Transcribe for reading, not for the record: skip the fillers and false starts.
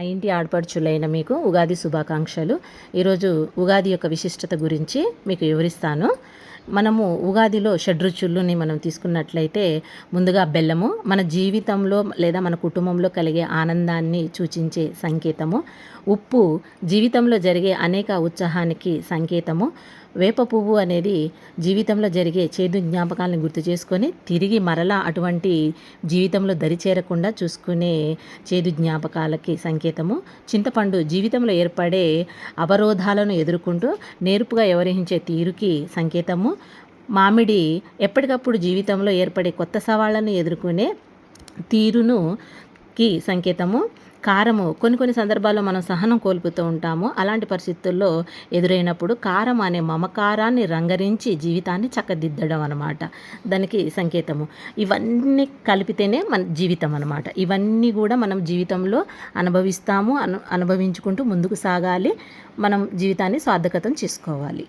మా ఇంటి ఆడపడుచులైన మీకు ఉగాది శుభాకాంక్షలు. ఈరోజు ఉగాది యొక్క విశిష్టత గురించి మీకు వివరిస్తాను. మనము ఉగాదిలో షడ్రుచులని మనం తీసుకున్నట్లయితే ముందుగా బెల్లము మన జీవితంలో లేదా మన కుటుంబంలో కలిగే ఆనందాన్ని సూచించే సంకేతము. ఉప్పు జీవితంలో జరిగే అనేక ఉత్సాహానికి సంకేతము. వేప పువ్వు అనేది జీవితంలో జరిగే చేదు జ్ఞాపకాలను గుర్తు చేసుకొని తిరిగి మరలా అటువంటి జీవితంలో దరిచేరకుండా చూసుకునే చేదు జ్ఞాపకాలకి సంకేతము. చింతపండు జీవితంలో ఏర్పడే అవరోధాలను ఎదుర్కొంటూ నేర్పుగా వ్యవహరించే తీరుకి సంకేతము. మామిడి ఎప్పటికప్పుడు జీవితంలో ఏర్పడే కొత్త సవాళ్లను ఎదుర్కొనే తీరుకి సంకేతము. కారము కొన్ని సందర్భాల్లో మనం సహనం కోల్పోతూ ఉంటాము. అలాంటి పరిస్థితుల్లో ఎదురైనప్పుడు కారం అనే మమకారాన్ని రంగరించి జీవితాన్ని చక్కదిద్దడం అనమాట దానికి సంకేతము. ఇవన్నీ కలిపితేనే మన జీవితం అనమాట. ఇవన్నీ కూడా మనం జీవితంలో అనుభవిస్తాము. అనుభవించుకుంటూ ముందుకు సాగాలి. మనం జీవితాన్ని సార్థకతం చేసుకోవాలి.